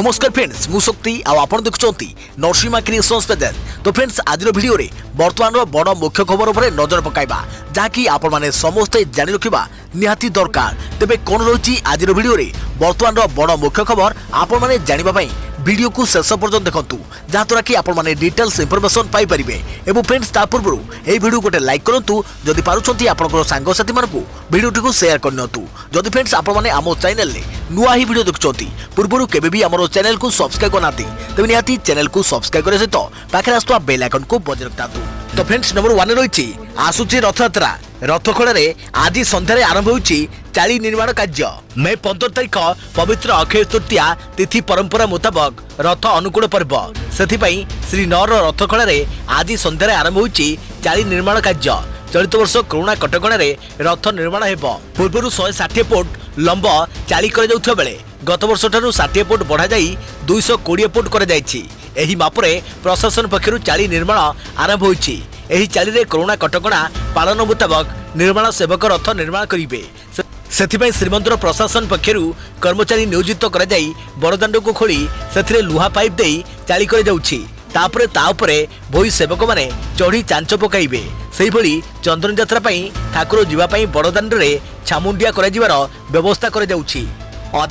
नमस्कार फ्रेंड्स मु शक्ति आपण देखुंती नरसिंहा क्रिएशंस पेज। तो फ्रेंड्स आज वीडियो रे वर्तमान बड़ मुख्य खबर उपर नजर पकाइबा जहाँकि आपण माने समस्ते जानि रखिबा निहाती दरकार। तेबे कोन रही आज वीडियो रे वर्तमान बड़ मुख्य खबर आपण माने जानिबा पई वीडियो को शेष पर्यंत देखंतु जहाँद्वारा कि आपण माने डिटेल्स इंफॉर्मेशन पाई परिबे। एवं फ्रेंड्स ता पूर्व ए वीडियो गोटे लाइक करंतु जदि पारुछंती आपनकर सांग साथी मानकु वीडियो को शेयर करनतु। जदि फ्रेंड्स आपण माने आमो चैनल ले नुआ ही वीडियो देखुछंती पूर्व केबे भी हमरो चैनल को सब्सक्राइब करनाती तबे निहाती चैनल को सब्सक्राइब करे सहित पाखे आस्तुवा बेल आइकन को बजाय रखतातु। तो फ्रेंड्स नंबर 1 रही आसुची रथयात्रा। रथखोड़े आज सन्धार आरंभ होची चाली निर्माण कार्य। मे 15 तारिख पवित्र अक्षय तृतीया तिथि परंपरा मुताबक रथ अनुकूल पर्व सेथिपाई श्री नौर रथखोड़े आज सन्धार आरंभ होची चाली निर्माण कार्य। चलित वर्ष कोरोना कटकणा रथ निर्माण हेब पूर्व 160 फुट लंब चाली कर बेले गत वर्ष ठारू 60 फुट बढ़ा जाई 220 फुट कर जाइछि। एही मापरे प्रशासन पक्षरु चाली निर्माण आरंभ होइछि। एही चाली रे कोरोना कटकणा पालन मुताबक निर्माण सेवक रथ निर्माण करिवे। सेथिपाई श्रीमंदिर प्रशासन पक्षरु कर्मचारी नियोजित करा जाई बड़दाण्ड को खोली सेथिरे लुहा पाइप देई चाली कर जाउछि। तापरे ता उपरे भोई सेवक माने चढ़ी चांच पकाइबे। सेही भली चंदन यात्रा पई ठाकुर जीवा पई बड़दाण्ड रे छामुंडिया करा जिवार व्यवस्था करा जाउछि।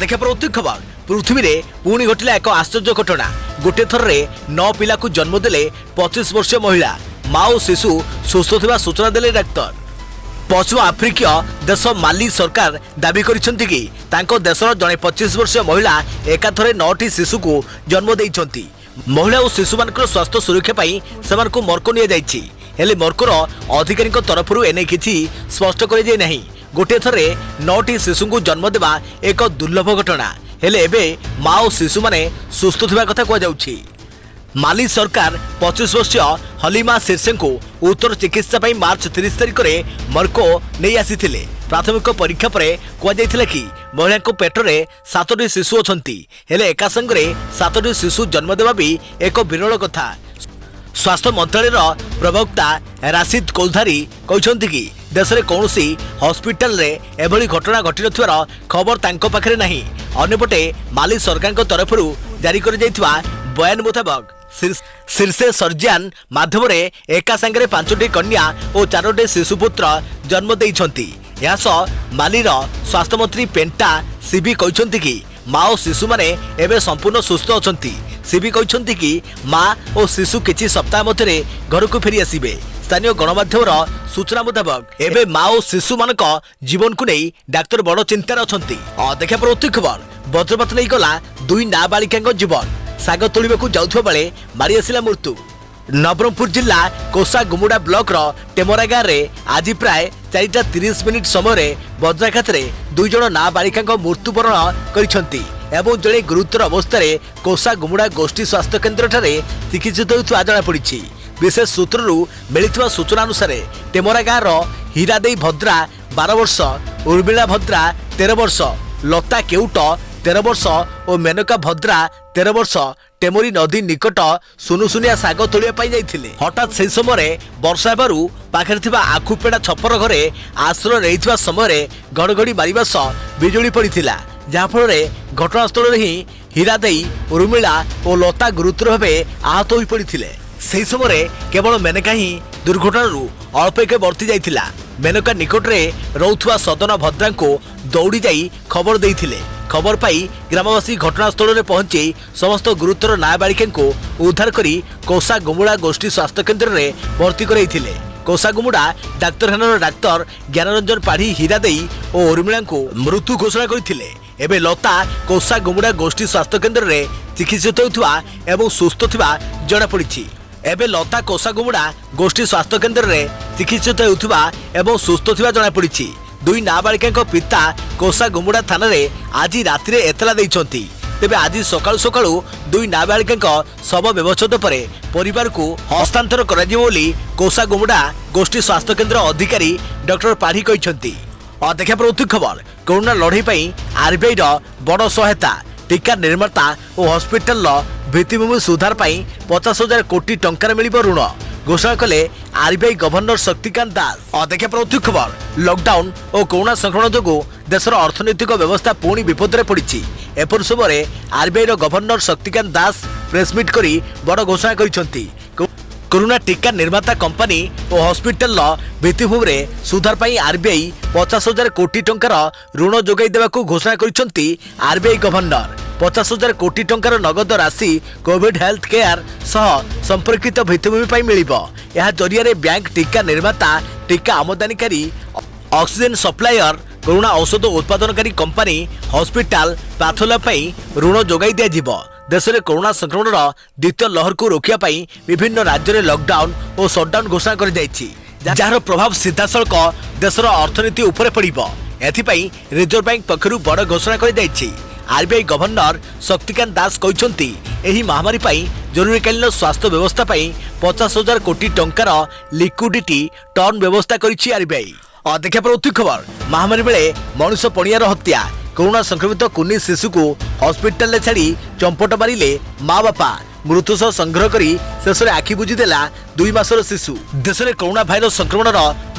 देखा पर खबर पृथ्वी रे पुणी घटिला एक आश्चर्य घटना। गोटे थर रे 9 पिला को जन्म देले 25 वर्षीय महिला। माँ और शिशु सुस्थ थिबा सूचना देले डाक्टर। पश्चिम आफ्रिकीय देश माली सरकार दाबी करिसेंति कि तांको देशर जने 25 वर्षीय महिला एकाथरे 9टी शिशु को जन्म देइछंती। महिला और शिशु मानकर स्वास्थ्य सुरक्षा पाई सेमानकु मर्को निया जाइछि। हेले मर्कोर अधिकारी तरफरु एने किछि स्पष्ट करे जाय नाही। गोटे थरे 9टी शिशु को जन्म देवा एक दुर्लभ घटना। हेले एबे माँ और शिशु माने सुस्थ थिबा कथा कह जाउछि। माली सरकार 25 वर्षीय हलीमा शीर्षे को उत्तर चिकित्सा पाई मार्च 30 तारिख में मर्को नहीं आसीथिले। प्राथमिक परीक्षा पर कहुला कि महिला को पेटरे 7टी शिशु अछंती। हेले एका संगरे 7टी शिशु जन्म देवा भी एक विरल कथा। स्वास्थ्य मंत्रालय प्रवक्ता राशिद कोलधारी कहते कि देश में कौन हॉस्पिटल रे एभली घटना घटी नथिबार खबर तांको पाखरे नहीं। अन्यपटे माली सरकार तरफ जारी कर जाइथिबा बयान मुताबक शीर्षे सर्जियान माध्यम एका संगे 5टी कन्या और 4टी शिशुपुत्र जन्म देइछंती। या मालीर स्वास्थ्य मंत्री पेंटा सीबी कहते कि माँ और शिशु माने एबे संपूर्ण सुस्थ अछंती। सीबी कहते कि माँ और शिशु किछि सप्ताह मध्य घर को फेरी आसिबे। स्थानीय गणमाध्यम सूचना मुताबक एबे माँ और शिशु मानक जीवन को नहीं डाक्तर बड़ चिंतार अछंती। देखा पर खबर वज्रपात नहीं गला 2 नाबालिका जीवन। साग तोड़ाक जाउथबा बेले मारी आसिला मृत्यु। नवरंगपुर जिला कोसा गुमुडा ब्लॉक टेमरा गाँव में आज प्राय 4:30 समय वज्राघात 2 जन नाबालिका मृत्युवरण करिसेंती एवं जड़े गुरुतर अवस्था कोसा गुमुडा गोष्ठी स्वास्थ्य केन्द्र ठारे चिकित्सित होता जनापड़ी। विशेष सूत्रु मिलता सूचना अनुसार टेमरा गाँव हीरादेई भद्रा 12 वर्ष, उर्मिला भद्रा 13 वर्ष, लता केउट 13 वर्ष और मेनका भद्रा 13 वर्ष टेमोरी नदी निकट सुनुसुनिया साग तोड़ापी जाइथिले। हठात से समय वर्षा हेबारु पाखरे थिबा आखुपेड़ा छपर घरे आश्रय रहिथिबा समय घड़घड़ी मारिबा सह बिजुली पड़िथिला। जहाँफल घटनास्थल ही हीरादेई, उर्मिला और लता गुरुतर भावे आहत हो पड़िथिले। से समय केवल मेनका ही दुर्घटना अल्पके बर्ती जाइथिला। मेनका निकट में रोथुआ सदन भद्रा को दौड़ी जाई खबर देइथिले। खबर पाई ग्रामवासी घटनास्थल में पहुंची समस्त गुरुतर नाबालिका को उद्धार करी कोसा गुमुडा गोष्ठी स्वास्थ्य केन्द्र में भर्ती कराइथिले। कोसा गुमुडा डाक्तरखानार डाक्तर ज्ञानरंजन पाढ़ी हीरादेई और उर्मिला को मृत्यु घोषणा करथिले। एबे लता कोसा गुमुडा गोष्ठी स्वास्थ्य केन्द्र में चिकित्सित होउथबा एवं सुस्थ थिबा जणा पड़िछि। एबे लता कोसा गुमुडा गोष्ठी स्वास्थ्य केन्द्र में चिकित्सित होउथबा एवं सुस्थ थिबा जणा पड़िछि। 2 नाबालिका पिता कोसा गुमुडा थाना रे आज राति एतला देइछंती। तेबे आज सकाळु सकाळु 2 नाबालिका शव व्यवस्थित पर परिवार को हस्तांतर करा जिवो बोली कोसा गुमुडा गोष्ठी स्वास्थ्य केन्द्र अधिकारी डॉक्टर पाढ़ी कहछंती। देखा पर खबर कोरोना लड़ाई पई आरबीआई बड़ सहायता। टीका निर्माता और हॉस्पिटल भित्तिभूमि सुधार पाई 50,000 कोटी टंकार मिलिबो ऋण घोषणा कले आरबीआई गवर्नर शक्तिकांत दास। देखा पर खबर लॉकडाउन और कोरोना संक्रमण जो देशर अर्थनैतिक व्यवस्था पुणी विपद में पड़ी। एपर समय RBI governor Shaktikanta Das press meet करी बड़ घोषणा करिसेंती। कोरोना टीका निर्माता कंपनी और हॉस्पिटल भित्तिभूमि में सुधार पर आरबीआई 50,000 कोटी टंकार ऋण जोगाई देवाकू घोषणा करिसेंती। आरबीआई गवर्नर 50,000 कोटी टंकार नगद राशि कोविड हेल्थ केयर सह संपर्कित भित्तिभूमि पर मिलिबो। यह जरिया बैंक टीका निर्माता टीका आमदानीकारी ऑक्सीजन सप्लायर कोरोना औषध उत्पादनकारी कंपनी हॉस्पिटल पैथोलैब ऋण जोगाई दिया। देश में कोरोना संक्रमण द्वितीय लहर को रोकने विभिन्न राज्य में लॉकडाउन और शटडाउन घोषणा कर जार प्रभाव सीधासलख देशर अर्थनीति उपर पड़ो। एथिपाई रिजर्व बैंक पक्षर बड़ घोषणा कर आरबीआई गवर्नर शक्तिकांत दास कहते एही महामारी पाई जरूरीकालीन स्वास्थ्य व्यवस्था 50,000 कोटी टंकार लिक्विडिटी टर्न व्यवस्था करिछि आरबीआई। देखा पर खबर महामारी बेले मनुष्य पणियार हत्या कोरोना संक्रमित कुनी शिशु को हॉस्पिटल छाड़ी चंपट मारिले माँ बापा मृत शव संग्रह करी शेष में आखि बुझीदेला 2 मासर शिशु। देश में कोरोना भाइरस संक्रमण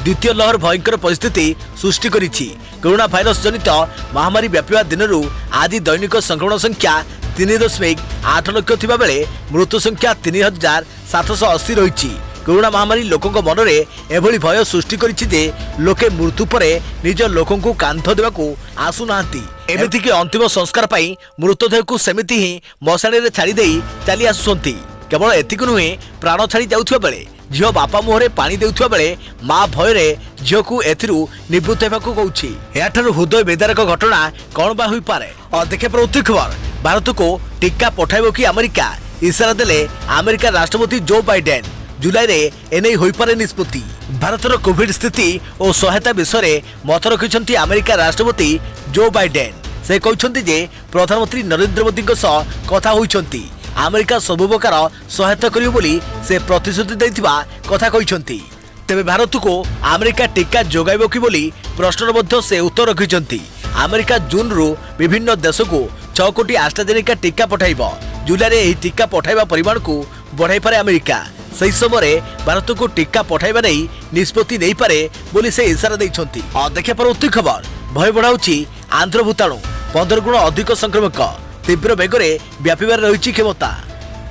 द्वितीय लहर भयंकर परिस्थिति सृष्टि करिछि। कोरोना भाइरस जनित महामारी व्यापिबा दिनरू आज दैनिक संक्रमण संख्या 3.8 लाख थिबा बेले मृत्यु संख्या 3,780 रही। कोरोना महामारी लोकों मनरे एभली भय सृष्टि करिछि जे लोके मृत्यु परे निज लोकों को कांध देवाकू आसुनाहांती। एमिति कि अंतिम संस्कार पाई मृतदेह को सेमिति ही मशाणी रे छाड़ी देई चली आसुसंती। केवल एतिक नुहे प्राण छाड़ी जाउथबा बेले झियो बापा मुहरे पानी देउथबा बेले मां भयरे झियो को एथिरु निवृत्त हेबाकू कहउछि। एठारु हृदय वेदारक घटना कोन बा होई पारे। देखे पर खबर भारत को टीका पठाइबो कि अमेरिका इशारा देले अमेरिका राष्ट्रपति जो बाइडेन। जुलाई रे एने होई पारे निष्पत्ति। भारतर कोविड स्थिति और सहायता विषय मत रखिछंती अमेरिका राष्ट्रपति जो बाइडेन। से कहछंती जे प्रधानमंत्री नरेंद्र मोदी कथा होइछंती अमेरिका सब प्रकार सहायता करियो बोली से प्रतिश्रुति दैथिबा कथा कहछंती। तेबे भारत को अमेरिका टीका जोगाइबो कि बोली प्रश्नर मध्य से उत्तर रखिछंती। अमेरिका जून रु विभिन्न देश को 6 कोटी एस्ट्राजेनेका टीका पठाइबो। जुलाई रे एही टीका पठाइबा परिमाण को बढ़ाई पारे अमेरिका। सही समय भारत को टीका पठाइबा नहीं निष्पत्ति नहीं पारे बोली से इशारा दैछंती। देखा पर खबर भय बढ़ाउछि आंध्र भूताणु 15 गुण अधिक संक्रमक तीव्र बेगरे व्यापिबार रही क्षमता।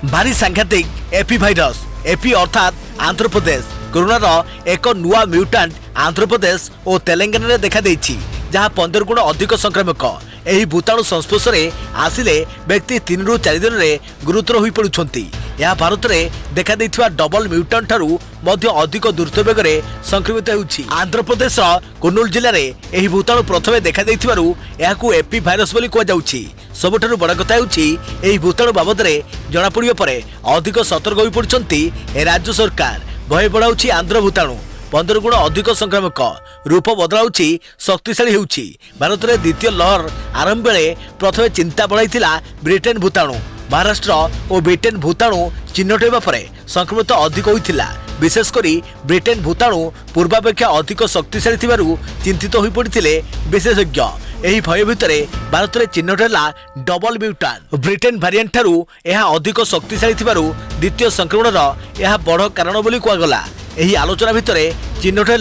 भारी सांघातिक एपी भाइरस एपी अर्थात आंध्र प्रदेश कोरोनार एक नुआ म्यूटांट आंध्र प्रदेश और तेलंगाना रे देखा देछि जहाँ 15 गुण अधिक संक्रमक। एही भूताणु संस्पर्श में आसिले व्यक्ति 3 ରୁ 4 दिन में गुरुतर हो पड़ुछंती। यह भारत में देखा देथिबा डबल म्यूटांट ठारू मध्य अधिक द्रुत बेगरे संक्रमित होउछि। आंध्र प्रदेश कुर्नूल जिले में एही भूताणु प्रथमे देखा देथिबारु एहाकू एपी भाइरस बोली कुआ जाउछि। सबठारु बड़ कथा होउछि एही भूताणु बाबद रे जणा पड़िबा परे अधिक सतर्क होई पड़ुछंती राज्य सरकार। भय बढ़ाउछि आंध्र भूताणु 15 गुण अधिक संक्रामक रूप बदलाउछि शक्तिशाली होउछि। भारत में द्वितीय लहर आरंभ बेले प्रथमे चिंता बढ़ाइथिला ब्रिटेन भूताणु। महाराष्ट्र और ब्रिटेन भूताणु चिन्हट होगा पर संक्रमित अधिक होइथिला। विशेषकर ब्रिटेन भूताणु पूर्वापेक्षा अधिक शक्तिशाली थिबारु चिंतित होई पड़िथिले विशेषज्ञ। एही भय भितरे भारत में चिन्हट है डबल म्यूटांट ब्रिटेन भारिएंट ठारू यह अधिक शक्तिशाली थिबारु द्वितीय संक्रमणर यह बड़ कारण बोली कुआगला। एही आलोचना भितरे चिन्हट है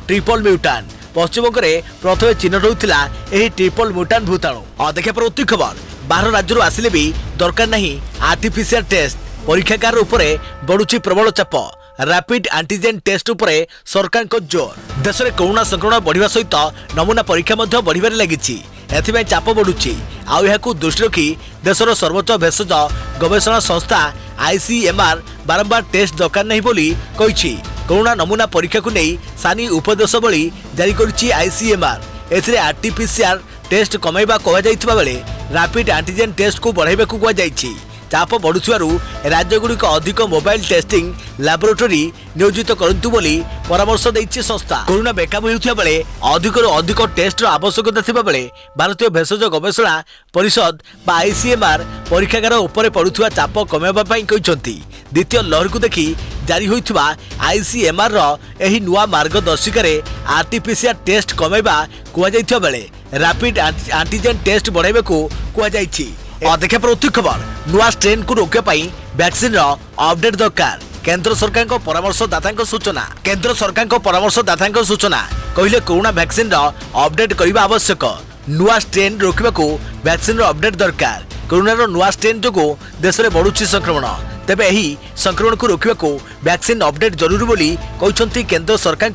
ट्रिपल म्यूटांट। पश्चिमबंग में प्रथमे चिन्हट होइथिला एही ट्रिपल म्यूटांट भूताणु। देखा पर खबर बाहर राज्य आसिले भी दरकार नहीं आर्टिफिशियल टेस्ट। परीक्षागार उपरे बढ़ुची प्रबल चाप। रैपिड एंटीजेन टेस्ट उपरे सरकार को जोर। देश में कोरोना संक्रमण बढ़िया सहित नमूना परीक्षा बढ़िबार लगी। एथिबाई चाप बढ़ुची। आउ एहाकू दृष्टि रखी देशर सर्वोच्च भेषज गवेषणा संस्था आईसीएमआर बारंबार टेस्ट दरकार नहीं बोली कहिछि। कोरोना नमूना परीक्षा को नहीं सानी उपदेशावली जारी करिछि आईसीएमआर। एथिरे आरटीपीसीआर टेस्ट कमाइबा कह जाइथिबा बेले रैपिड एंटीजेन टेस्ट को बढ़ाइबाकू कह जाइछि। चाप बढ़ुथिबारु राज्यगुड़िक अधिक मोबाइल टेस्टिंग लैबोरेटरी नियोजित करंतु बोली परामर्श दैछि संस्था। कोरोना बेकाबू हेउथिबा बेले अधिकରୁ अधिक टेस्टर आवश्यकता थिबा बेले भारतीय भेषज गवेषणा परिषद बा आईसीएमआर परीक्षागार उपरे पड़ुथिबा चाप कमाइबा पई कहिसंती। द्वितीय लहर को देखि जारी होइथिबा आईसीएमआर रो एही नुआ मार्गदर्शिकारे आरटीपीसीआर टेस्ट कमाइबा कुआ जाइथिबा बेले रैपिड एंटीजेन टेस्ट बढ़ाइबाकू कुआ जाइछि। देखा पर खबर नुआ स्ट्रेन को रोकने वैक्सीन अपडेट दरकार। केंद्र सरकार को परामर्शदाता सूचना। केंद्र सरकार को परामर्शदाता सूचना कहले कोरोना वैक्सीन अपडेट करने आवश्यक। नुआ स्ट्रेन रोकबाकू वैक्सीन अपडेट दरकार। कोरोनार नुआ स्ट्रेन जो देश में बढ़ुची संक्रमण, तेबे एही संक्रमण को रोकबाकू वैक्सीन अपडेट जरूरी बोली कहते केंद्र सरकार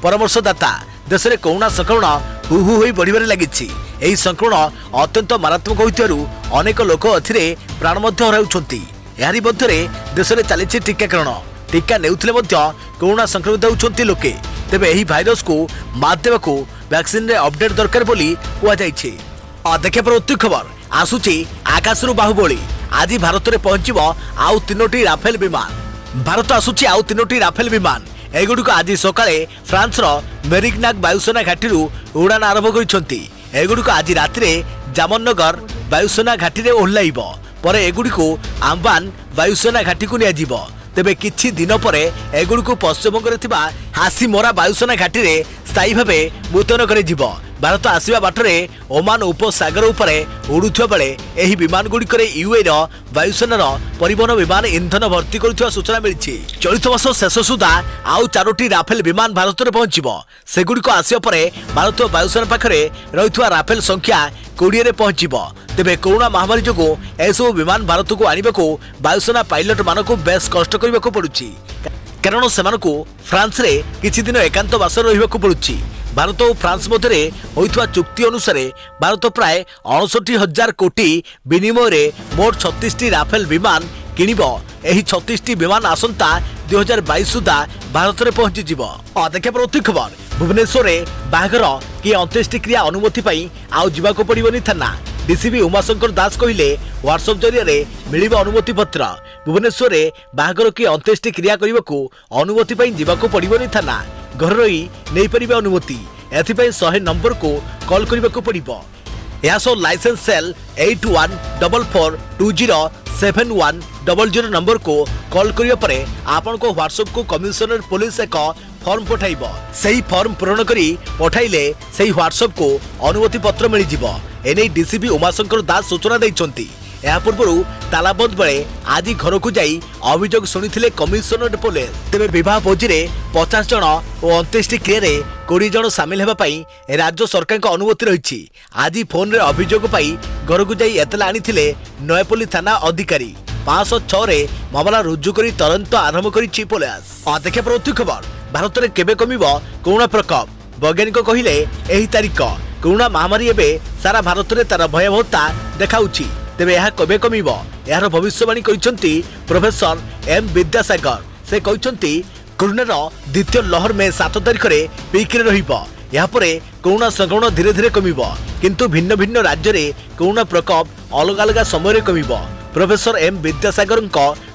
परामर्शदाता। देश में कोरोना संक्रमण हु हु होई बढ़िबारे लागिछि। एही संक्रमण अत्यंत मारात्मक होइतिबारु अनेक लोक एथिरे प्राण मध्य हराउछन्ति। एहारी मध्यरे देश में चली टीकाकरण। टीका नेउथिले मध्य कोरोना संक्रमित होउछन्ति लोके। तेबे एही भाइरस को मात देबाकू वैक्सीन रे अपडेट दरकार बोली कुआ जाइछि। देखिए परवर्ती खबर आसुछि आकाशरू बाहुबली। आज भारत में पहुंचब आउ 3टी राफेल विमान। भारत आसुछि आउ 3टी राफेल विमान। एगुड़िक आज सकाळे फ्रांस मेरिग्नाक वायुसेना घाटी उड़ान आरंभ करिसेंति। एगुड़िक आज रातिरे जामनगर वायुसेना घाटी में ओह्लाइब। पर एगुड़िक आम्बान वायुसेना घाटी को नियाजिब। तेबे किछि दिन परे एगुड़िक पश्चिमबंग में हासीमोरा वायुसेना घाटी में स्थायी भाव मुतयन कर भारत आसवा बाटरे ओमान उपसागर उपरे उड़ुवा बेले एही विमान गुड़िकर यूए वायुसेनार परिवहन विमान इंधन भर्ती करुवा सूचना मिली। चलित वर्ष शेष सुधा आउ 4टी राफेल विमान भारत में पहुंचब। सेगुड़िक आसिया परे भारतीय वायुसेना पाखरे रहिथुवा राफेल संख्या 20 रे पहुंचब। तेबे कोरोना महामारी जोगु एसबु विमान भारत को आनिबाकू वायुसेना पायलट मानकू बेस कष्ट करबाकू पड़ुछि, कारण सेमानकू फ्रांस रे किछि दिन एकांत वास रहिबाकू पड़ुछि। भारत और फ्रांस मध्य होइथुवा चुक्ति अनुसार भारत प्राय 69,000 कोटी विनिमय मोट 36टी राफेल विमान किनिब। एही 36टी विमान आसंता 2022 सुधा भारत में पहुंची जीव। देखिए परवर्ती खबर भुवनेश्वर में बाहागर कि अंत्येष्टि क्रिया अनुमति पाई आउ जीवाको पड़िबनी थाना। डीसीपी उमाशंकर दास कहिले व्हाट्सएप जरिए मिलिब अनुमति पत्र। भुवनेश्वर में बाहागर कि अंत्येष्टि क्रिया करने अनुमति पाई जीवाको पड़िबनी थाना। घर रही नहीं पारिबे अनुमति। एथिपाई 100 नंबर को कॉल करबाको पड़िबो। यासो लाइसेंस सेल 8144207100 नंबर को कॉल करिया परे आपन को व्हाट्सएप को कमिश्नर पुलिस एक फॉर्म पठाइबो। सही फॉर्म पूर्ण करी पठाइले सही व्हाट्सएप को अनुमति पत्र मिल जिवो। एने डीसीपी उमाशंकर दास सूचना दैछंती। या पूर्व तालाबंद बेले आज घर को जाई अभियोग शुणी कमिश्नर पुलिस। तेज बह भोजी 50 जन और अंत्येष्टि क्रिया 20 जन सामिल होगापी राज्य सरकार अनुमति रही। आज फोन रे अभियोग पाई घर को जाई एतला आनी नयापल्ली थाना अधिकारी 506 रे मामला रुजु कर तदंत आरंभ करिछि पुलिस। देखिए परवर्ती खबर भारत में केबे कमिब कोरोना प्रकोप। वैज्ञानिक कहिले एही तारिख कोरोना महामारी एबे सारा भारत में तार भयावहता देखाउछि। तेबे यह कबे कमिब यार भविष्यवाणी करिसेंती प्रोफेसर एम विद्यासागर। से कहिसेंती कोरोनार द्वितीय लहर में 7 तारिख रे पीक रे रहिबो। या परे कोरोना संक्रमण धीरे धीरे कमिब, किंतु भिन्न भिन्न राज्य रे कोरोना प्रकोप अलग अलग समय रे कमिब। प्रोफेसर एम विद्यासागर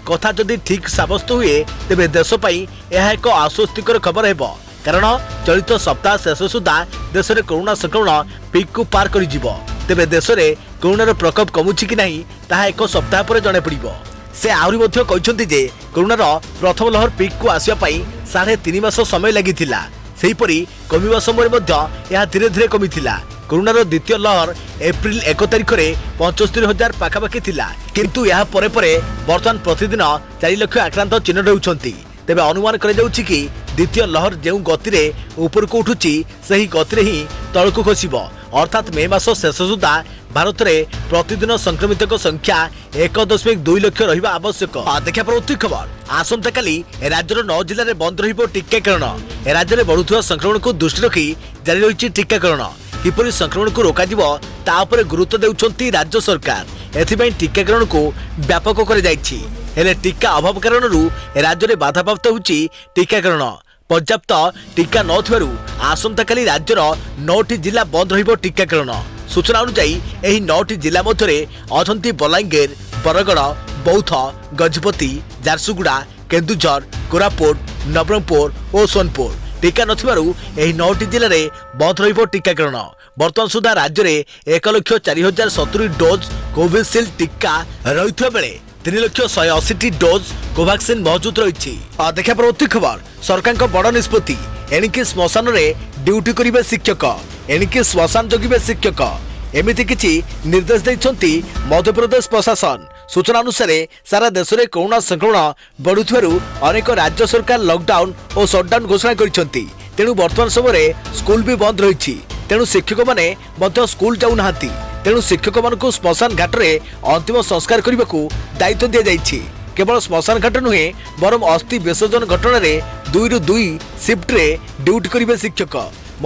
कथा जदि ठीक साब्यस्त हुए तेबे देश पई यह एक आश्वस्तिकर खबर हेबो, कारण चलित सप्ताह शेष सुधा देश में कोरोना संक्रमण पीक को पार कर जिवो। तेबे देश में कोरोनार प्रकोप कमुछि कि नहीं ताहा एक सप्ताह पर जणे पड़िबो। से आहुरी मध्य कहिसेंती जे कोरोनार प्रथम लहर पीक को आसिया पई 3.5 मास समय लागिथिला। सेहीपरि कमिबा समय मध्य यह धीरे धीरे कमिथिला। कोरोनार द्वितीय लहर एप्रिल 1 तारिख रे 75,000 पाखापाखि थिला, किंतु यह परे परे वर्तमान प्रतिदिन 4 लाख आक्रांत चिन्ह होउछन्ति। तेबे अनुमान करा जाउछि कि द्वितीय लहर जेउ गति रे ऊपर को उठुछि सही गति रे ही तळको खसिबो। अर्थात मे मास शेष सुधा भारत में प्रतिदिन संक्रमित संख्या 1.2 लाख रहिबा आवश्यक। देखिए परवर्ती खबर आसंता काली राज्यर 9 जिले में बंद रहिबो टीकाकरण। राज्य में बढ़ुवा संक्रमण को दृष्टि रखी जारी रही टीकाकरण। किपरि संक्रमण को रोकाजिबो ता उपरे गुरुत्व देउछन्ती राज्य सरकार। एथिबाई टीकाकरण को व्यापक कर जाइछि। हेले टीका अभाव कारणरू राज्य में बाधाप्राप्त होउछि टीकाकरण। पर्याप्त टीका न थिबारु आसंता काली राज्यर 9टी जिला बंद रहिबो टीकाकरण। सूचना अनुसार एही 9टी जिला मध्य अछंती बलांगीर, बरगड़, बौद्ध, गजपति, झारसुगुड़ा, केन्दुझर, कोरापुट, नवरंगपुर और सोनपुर। टीका नथिबारु एही 9टी जिले में बंद रहिबो टीकाकरण। वर्तमान सुधा राज्य में 1,04,070 डोज कोविशील्ड टीका रहिथबा बेले 3,180 डोज कोवैक्सीन मौजूद रही। देखा परवर्ती खबर सरकार बड़ निष्पत्ति। एणिकी श्मशान रे ड्यूटी करिबे शिक्षक, एणिकी श्मशान जगिबे शिक्षक, एमिति किछि निर्देश दैछन्ती मध्यप्रदेश प्रशासन। सूचना अनुसार सारा देश में कोरोना संक्रमण बढ़ुथिबारु अनेक राज्य सरकार लॉकडाउन और शटडाउन घोषणा करिसेंती। तेणु वर्तमान समय स्कूल भी बंद रही। तेणु शिक्षक माने मध्य स्कूल जाऊ नाहांती। तेणु शिक्षक मानकु श्मशान घाट रे अंतिम संस्कार करने को दायित्व दिया जाइछि। केवल श्मशान घाट नुहे बरम अस्थि विसर्जन घटना रे 2 ରୁ 2 शिफ्ट रे ड्यूटी करिवे शिक्षक।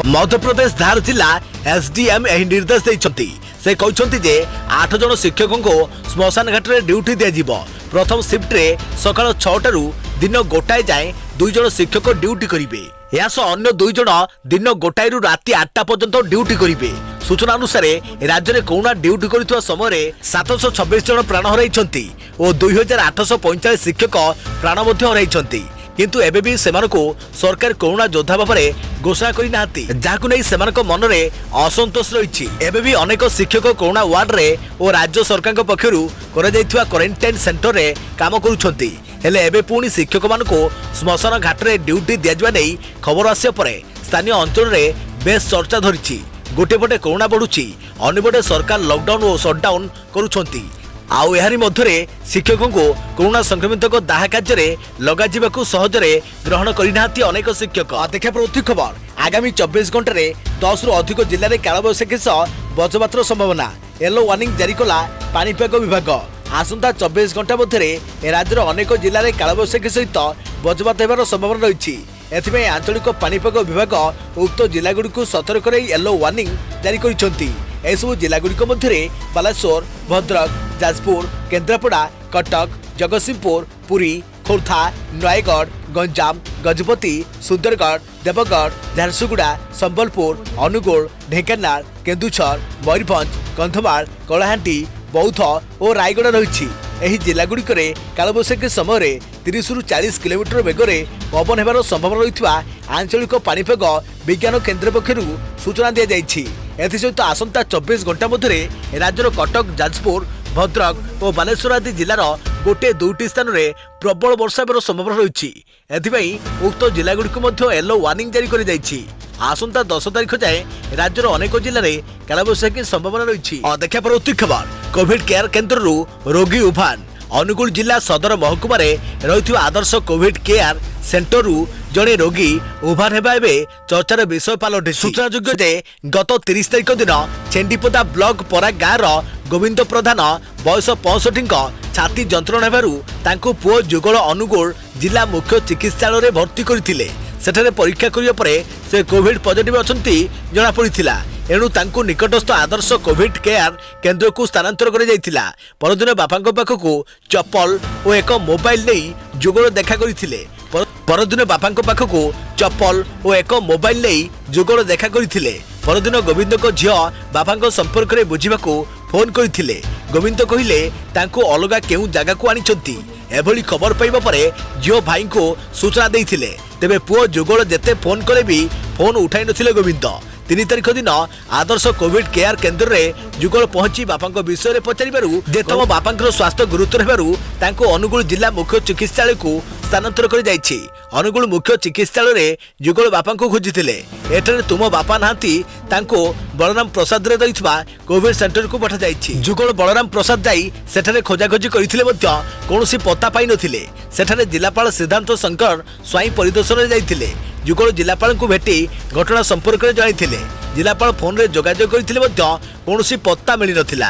मध्य प्रदेश धार जिला एसडीएम एही निर्देश दैछंती। से कहते जे 8 जन शिक्षकों को श्मशान घाट रे ड्यूटी दिया जिवो। प्रथम शिफ्ट रे सकाळ 6 ରୁ दिन 1 जाए 2 जन शिक्षक ड्यूटी करिवे। यास अन्य 2 जन दिन 1 ରୁ राति 8 पर्यंत ड्यूटी करिवे। सूचना अनुसार राज्य में कोरोना ड्यूटी करुवा समय 726 जन प्राण हराइछंती और 2845 शिक्षक प्राण हराइछंती। किंतु एबे भी सेमानको सरकार कोरोना योद्धा भाव घोषणा करि नाहंती, जाहाकु नै सेमानको मन रे असंतोष रहिछि। एबे भी अनेक शिक्षक कोरोना वार्ड रे और राज्य सरकार पक्षरु करा जायथिवा क्वारंटाइन सेंटर रे काम करूछंती। हेले एबे पुणी शिक्षक मानको श्मशान घाट रे ड्यूटी दियाजिबा नै खबर आसिया परे स्थानीय अंचल रे बेस चर्चा धरिछि। गोटे पटे कोरोना बढ़ुछि, अन्य पटे सरकार लॉकडाउन और शटडाउन करूछंती। आउ एहारी मध्यरे शिक्षकों को कोरोना संक्रमित को दाह कार्य लगा जिबाकु सहजरे ग्रहण करिनाहांती अनेक शिक्षक। देखा प्रति खबर आगामी 24 घंटे रे 10 रु अधिक जिले में कालबैशाखी सह वज्रपातर संभावना। येलो वार्निंग जारी कला पाणीपाग विभाग। आसंता 24 घंटा मध्य राज्यर अनेक जिले में कालबैशाखी सहित वज्रपात होबार संभावना रही। एथिमे आंचलिक पाणीपाग विभाग उक्त जिलागुड़िक सतर्क कर येलो वार्निंग जारी करिसेंती। एसबू जिलागुड़िक मध्य बालेश्वर, भद्रक, जाजपुर, केन्द्रापड़ा, कटक, जगतसिंहपुर, पुरी, खोर्धा, नयगढ़, गंजाम, गजपति, सुंदरगढ़, देवगढ़, झारसुगुड़ा, संबलपुर, अनुगुल, ढेंकानाल, केन्दुझर, मयूरभंज, कंधमाल, कलाहांडी, बौद्ध और रायगढ़ रही। एही जिलागुड़िक कालबैशाखी समय 30 ରୁ 40 किलोमीटर बेगर पवन होबार संभावना रही आंचलिक पाणीपाग विज्ञान केन्द्र पक्षर सूचना दी जाइछि। एसत आसंता 24 घंटा मध्य राज्यर कटक, जाजपुर, भद्रक और बालेश्वर आदि जिलार गोटे 2ଟି स्थान में प्रबल वर्षा होबार संभावना रही। एथिपाई उक्त जिलागुड़िक येलो वार्निंग जारी कर जाइछि। आसंता 10 तारिख जाए राज्यर अनेक जिले में कालबैशाखी संभावना रही। देखा परवर्ती खबर कोविड केयर केन्द्र रोगी उभान। अनुगुल जिला सदर महकुमा रही आदर्श कोविड केयर सेंटर जड़े रोगी उभान हेबा चर्चार विषय पलटि। सूचनायोग्य जे गत 30 तारिख दिन छेंडीपदा ब्लॉक परा गाँव गोविंद प्रधान बयस 65 छाती जंत्रणा हेबारु तांको पुओ जुगल अनुगुल जिला मुख्य चिकित्सालय भर्ती करथिले। सेठारे परीक्षा करिया परे से कोविड पॉजिटिव अछंती जणा पड़िथिला। एणु तांको निकटस्थ आदर्श कोविड केयर केन्द्र को स्थानांतर कर जाइथिला। परदिन बापांको पाखकु चप्पल और एक मोबाइल नहीं जुगल देखा करथिले। परदिन बापांको पाखकु चप्पल और एक मोबाइल नहीं जुगल देखा करथिले। परदिन गोविंद को झियो बापांको संपर्क रे बुझिबाकू फोन करथिले। गोविंद कहिले तांको अलगा केउ जागा को आनिचंती। एभली खबर पाइबा परे झियो भाई को सूचना देइथिले। तेबे पुओ जुगल जेते फोन करे भी फोन उठाई नथिले गोविंद। 3 तारिख दिन आदर्श कोविड केयर केन्द्र में जुगल पहुंची बापा विषय में पचारू जे तम बापा स्वास्थ्य गुरुतर हेबारु तांको अनुगुल जिला मुख्य चिकित्सालय को स्थानांतर कर जाइछि। अनुगुल मुख्य चिकित्सालय जुगल बापा को खोजिथिले। एठारे तुम बापा नाहांती तांको बलराम प्रसाद रे दैथिबा कोविड सेंटर को पठा जाइछि। जुगल बलराम प्रसाद जाई सेठारे खोजाखोजी करिथिले मध्य कोनोसी पत्ता पाइ नथिले। सेठारे जिलापाल सिद्धांत शंकर स्वाई परिदर्शन रे जाइथिले। जुगल जिलापाल को भेटी घटना संपर्क में जणाइथिले। जिलापाल फोन रे जोगाजोग करथिले मध्य कोनोसी पत्ता मिली नथिला।